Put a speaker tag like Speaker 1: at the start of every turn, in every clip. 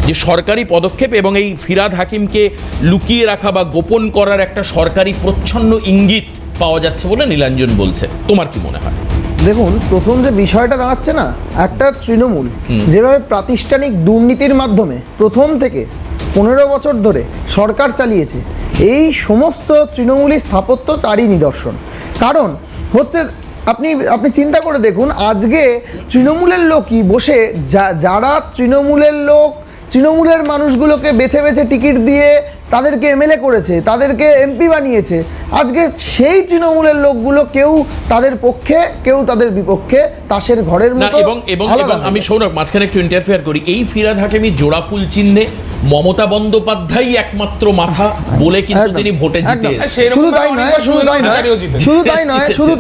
Speaker 1: যে সরকারি পদক্ষেপ এবং এই ফিরহাদ হাকিমকে লুকিয়ে রাখা বা গোপন করার একটা সরকারি প্রচ্ছন্ন ইঙ্গিত পাওয়া যাচ্ছে বলে নীলাঞ্জন বলছে। তোমার কি মনে হয়?
Speaker 2: দেখুন, প্রথম যে বিষয়টা দাঁড়াচ্ছে না, একটা তৃণমূল যেভাবে প্রাতিষ্ঠানিক দুর্নীতির মাধ্যমে প্রথম থেকে 15 বছর ধরে সরকার চালিয়েছে, এই সমস্ত তৃণমূলী স্থাপত্য তারই নিদর্শন। কারণ হচ্ছে আপনি চিন্তা করে দেখুন, আজকে তৃণমূলের লোকই বসে যারা তৃণমূলের লোক, তৃণমূলের মানুষগুলোকে বেছে বেছে টিকিট দিয়ে তাদেরকে এমএলএ করেছে, তাদেরকে এমপি বানিয়েছে, আজকে সেই তৃণমূলের লোকগুলো কেউ তাদের পক্ষে কেউ তাদের বিপক্ষে তাসের ঘরের মতো।
Speaker 1: এবং আমি সৌরভ মাঝখানে একটু ইন্টারফেয়ার করি, এই ফিরহাদ হাকিমি জোড়া ফুল চিহ্নে মমতা বন্দ্যোপাধ্যায় একমাত্র মাথা বলে কিন্তু তিনি ভোটে জিতে।
Speaker 2: শুধু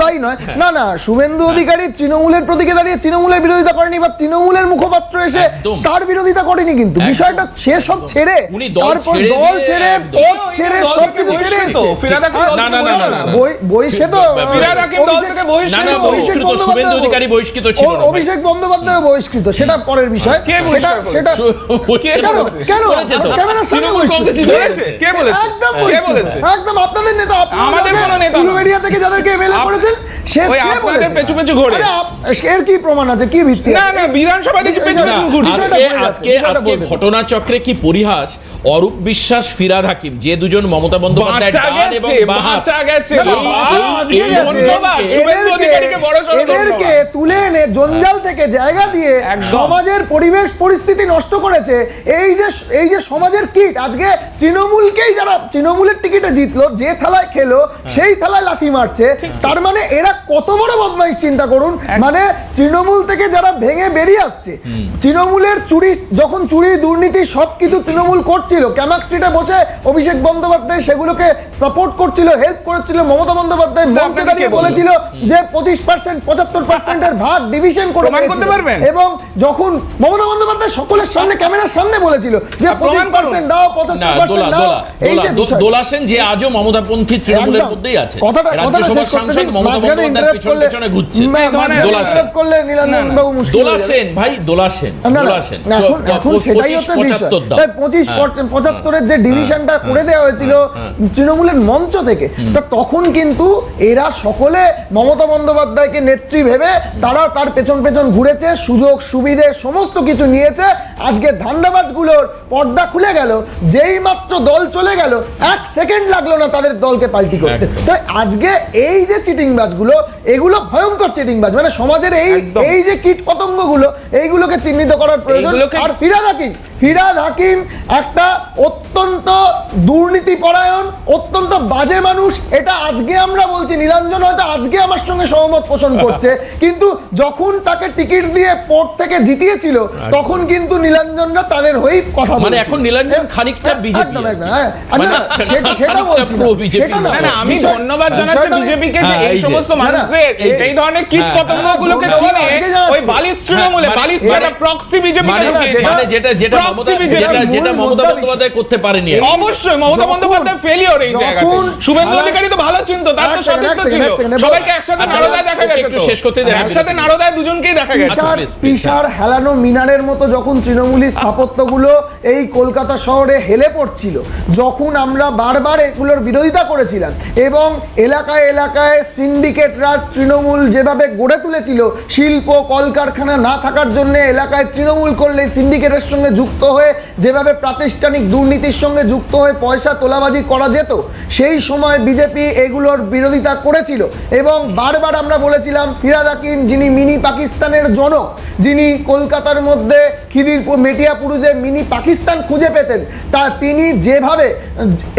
Speaker 2: তাই নয়, না শুভেন্দু অধিকারী তৃণমূলের প্রতীকে দাঁড়িয়ে তৃণমূলের বিরোধিতা করেনি বা তৃণমূলের মুখপাত্র এসে তার বিরোধিতা করেনি, কিন্তু বিষয়টা সে সব ছেড়ে তারপর দল ছেড়ে পদ ছেড়ে সবকিছু ছেড়ে এসেছে। অভিষেক বন্দ্যোপাধ্যায় বহিষ্কৃত, সেটা পরের বিষয়। সেটা কেন ক্যামেরার সামনে একদম আপনাদের নেতা, উলুবেড়িয়া থেকে যাদেরকে এমএলএ করেছেন সে এর কি প্রমাণ আছে, কি ভিত্তি?
Speaker 1: আজকে ঘটনাচক্রে কি পরিহাস, অরূপ বিশ্বাস, ফিরহাদ হাকিম, যে দুজন মমতা বন্দ্যোপাধ্যায়
Speaker 2: এদেরকে তুলে এনে জঞ্জাল থেকে জায়গা দিয়ে সমাজের পরিবেশ পরিস্থিতি নষ্ট করেছে। এই যে সমাজের কিট, আজকে তৃণমূলকেই যারা তৃণমূলের টিকিটে জিতলো, যে থালায় খেলো সেই থালায় লাথি মারছে। তার মানে এরা কত বড় বদমাইশ চিন্তা করুন। মানে তৃণমূল থেকে যারা ভেঙে বেরিয়ে আসছে, তৃণমূলের যখন চুরি দুর্নীতি সবকিছু তৃণমূল করছিল, ক্যামাক স্ট্রিটে বসে অভিষেক বন্দ্যোপাধ্যায় সেগুলোকে সাপোর্ট করছিল, হেল্প করেছিল। মমতা বন্দ্যোপাধ্যায় মঞ্চে দাঁড়িয়ে বলেছিল যে 25% 75% ভাগ ডিভিশন করে দিয়েছে। এবং যখন মমতা বন্দ্যোপাধ্যায় সকলের সামনে ক্যামেরার সামনে বলেছিল যে 25% দাও, 75% দাও, এই যে
Speaker 1: দোলাসেন যে আজও মমতাপন্থী তৃণমূলের মধ্যেই আছে, রাজ্যসভার সাংসদ মমতা বন্দ্যোপাধ্যায়ের পেছনে পেছনে ঘুরছে। দোলাসেন ভাই, দোলাসেন
Speaker 2: এখন সেটাই হচ্ছে বিষয়। 25-75 যে ডিভিশনটা করে দেওয়া হয়েছিল তৃণমূলের মঞ্চ থেকে, তখন কিন্তু এরা সকলে মমতা বন্দ্যোপাধ্যায়কে নেত্রী ভেবে তারা তার পেছন পেছন ঘুরেছে, সুযোগ সুবিধে সমস্ত কিছু নিয়েছে। আজকে ধান্দাবাজগুলোর পর্দা খুলে গেল, যেই মাত্র দল চলে গেল 1 সেকেন্ড লাগলো না তাদের দলকে পাল্টি করতে। তো আজকে এই যে চিটিংবাজগুলো, এগুলো ভয়ঙ্কর চিটিংবাজ। মানে সমাজের এই যে কীট পতঙ্গগুলো, এইগুলোকে চিহ্নিত করার প্রয়োজন। আর ফিরহাদ হাকিম একটা অত্যন্ত দুর্নীতিপরায়ণ, অত্যন্ত বাজে মানুষ। এটা আজকে আমরা বলছি, নীলাঞ্জন হয়তো আজকে আমার সঙ্গে সহমত পোষণ করছে, কিন্তু যখন তাকে টিকিট দিয়ে পোর্ট থেকে জিতিয়েছিল তখন কিন্তু নীলাঞ্জনরা তাদের হয়ে কথা বলে।
Speaker 1: মানে এখন নীলাঞ্জন খানিকটা বিজেপি,
Speaker 2: সেটা বলছি না।
Speaker 3: আমি ধন্যবাদ জানাচ্ছি বিজেপিকে যে এই সমস্ত মানুষদের এই ধরনের কীট পতঙ্গগুলোকে চিনে ওই বালিশ তৃণমূলে বালিশ যারা প্রক্সি বিজেপি,
Speaker 1: মানে যেটা মমতা বন্দ্যোপাধ্যায় করতে পারেনি।
Speaker 3: অবশ্যই মমতা বন্দ্যোপাধ্যায় ফেলিওর এই জায়গায়। শুভেন্দু অধিকারী তো ভালো চিন্তা, তার তো সতীর্থ ছিল। সবাইকে একসাথে নারদায় দেখা গেছে,
Speaker 1: একটু শেষ করতে দেন।
Speaker 3: একসাথে নারদায় দুজনকেই দেখা গেছে।
Speaker 2: পিসার হেলানো মিনারের মতো যখন তৃণমূলী স্থাপত্যগুলো এই কলকাতা শহরে হেলে পড়ছিল, যখন আমরা বারবার এগুলোর বিরোধিতা করেছিলাম এবং এলাকায় এলাকায় সিন্ডিকেট রাজ তৃণমূল যেভাবে গড়ে তুলেছিল, শিল্প কলকারখানা না থাকার জন্য এলাকায় তৃণমূল করলে সিন্ডিকেটের সঙ্গে যুক্ত হয়ে যেভাবে প্রাতিষ্ঠানিক দুর্নীতির সঙ্গে যুক্ত হয়ে পয়সা তোলাবাজি করা যেত, সেই সময় বিজেপি এগুলোর বিরোধিতা করেছিল। এবং বারবার আমরা বলেছিলাম ফিরহাদ হাকিম, যিনি মিনি পাকিস্তানের জনক, যিনি কলকাতার মধ্যে খিদিরপুর মেটিয়াপুরুজে মিনি পাকিস্তান খুঁজে পেতেন, তিনি যেভাবে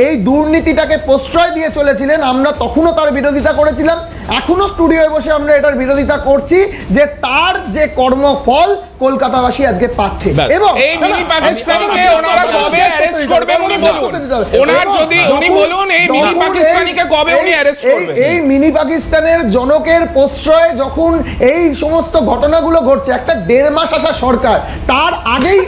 Speaker 2: এই দুর্নীতিটাকে প্রশ্রয় দিয়ে চলেছিলেন, আমরা তখনও তার বিরোধিতা করেছিলাম। এখনো স্টুডিওয়ে বসে আমরা এটার বিরোধিতা করছি যে তার যে কর্মফল কলকাতাবাসী আজকে পাচ্ছে। এবং
Speaker 3: এই মিনি পাকিস্তানিকে ওনারা কবে অ্যারেস্ট করবেন উনি বলুন। ওনার যদি উনি বলুন এই মিনি পাকিস্তানিকে কবে উনি অ্যারেস্ট করবেন।
Speaker 2: এই মিনি পাকিস্তানের জনকের প্রশ্রয়ে যখন এই সমস্ত ঘটনাগুলো ঘটছে, একটা 1.5 মাস আসা সরকার, তার আগেই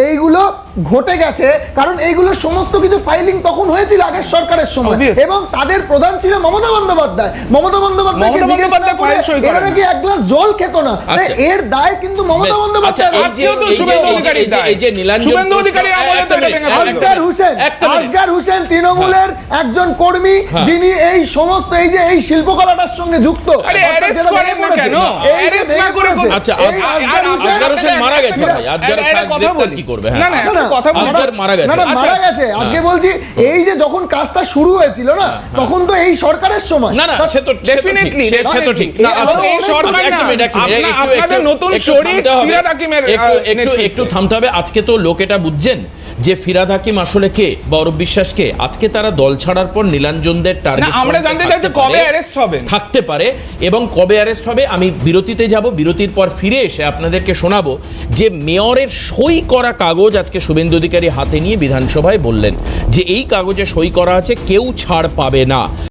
Speaker 2: এইগুলো ঘটে গেছে, কারণ এইগুলোর সমস্ত কিছু ফাইলিং তখন হয়েছিল আগের সরকারের সময়,
Speaker 3: Obvious.
Speaker 2: এবং তাদের প্রধান ছিল মমতা বন্দ্যোপাধ্যায়। মমতা বন্দ্যোপাধ্যায়কে
Speaker 3: মমতা
Speaker 2: জিজ্ঞেস না
Speaker 3: বন্দ্যোপাধ্যায়
Speaker 2: করে
Speaker 3: ফাইল সই
Speaker 2: এরা
Speaker 3: করেন
Speaker 2: নাকি এক গ্লাস জল খেত না, তাই
Speaker 1: আচ্ছা।
Speaker 2: এর দায় কিন্তু মমতা
Speaker 1: বেশ,
Speaker 2: বন্দ্যোপাধ্যায়।
Speaker 1: আচ্ছা,
Speaker 3: আজকেও তো শুভেন্দু অধিকারীর দায়।
Speaker 1: এই যে নীলাঞ্জন
Speaker 3: শুভেন্দু অধিকারী আমলে তো এটা ভেঙে ফেলে।
Speaker 2: আজগার হোসেন,
Speaker 1: একটা মিনিট।
Speaker 2: আজগার হোসেন তৃণমূলের একজন কর্মী,
Speaker 1: হ্যাঁ।
Speaker 2: যিনি এই সমস্ত এই যে এই শিল্পকলাটার সঙ্গে যুক্ত,
Speaker 3: আরে
Speaker 2: অর্থাৎ
Speaker 3: arrest
Speaker 2: যেটা
Speaker 3: করেন
Speaker 2: ভেঙে
Speaker 3: না
Speaker 2: পড়েছে,
Speaker 3: কেন?
Speaker 2: এই যে
Speaker 3: arrest
Speaker 2: ভেঙে
Speaker 3: না করে
Speaker 2: পড়েছে,
Speaker 1: আচ্ছা,
Speaker 2: এই আজগার হোসেন
Speaker 1: আজগার হোসেন মারা গেছে ভাই, আজগার
Speaker 3: একটা কথা
Speaker 1: গ্রেফতার
Speaker 3: বলি।
Speaker 1: কি করবে? হ্যাঁ।
Speaker 3: না, না,
Speaker 2: না,
Speaker 3: একটা
Speaker 2: না,
Speaker 3: কথা বলি।
Speaker 1: আজগার মারা গেছে।
Speaker 2: না, না, মারা
Speaker 3: আচ্ছা।
Speaker 2: গেছে। আজকে বলছি এই যে যখন কাজটা শুরু হয়েছিল না, তখন তো এই সরকারের সময়।
Speaker 1: না, না,
Speaker 2: তা-
Speaker 1: সে তো
Speaker 3: Definitely,
Speaker 1: সে তো ঠিক।
Speaker 2: definitely।
Speaker 1: না,
Speaker 2: আচ্ছা,
Speaker 3: এই সরকার
Speaker 1: এক
Speaker 3: না,
Speaker 1: মিনিট, এক মিনিট,
Speaker 3: আপনা-
Speaker 1: একটু-
Speaker 3: আপনাদের
Speaker 1: একটু-
Speaker 3: নতুন
Speaker 1: একটু
Speaker 3: শরীর
Speaker 1: থামতে হবে।
Speaker 3: ফিরহাদ হাকিমের, নেতৃত্বে।
Speaker 1: একটু থামতে হবে। আজকে তো লোক এটা বুঝছেন যে ফিরহাদ হাকিম আসলে কে বা অরূপ বিশ্বাস কে। আজকে তারা দল ছাড়ার পর নীলাঞ্জনদের টার্গেট
Speaker 3: না, আমরা জানতে চাইছি কবে অ্যারেস্ট হবেন।
Speaker 1: থাকতে পারে এবং কবে অ্যারেস্ট হবে। আমি বিরতিতে যাব, বিরতির পর ফিরে এসে আপনাদেরকে শোনাবো যে মেয়রের সই করা কাগজ আজকে শুভেন্দু অধিকারী হাতে নিয়ে বিধানসভায় বললেন যে এই কাগজে সই করা আছে, কেউ ছাড় পাবে না।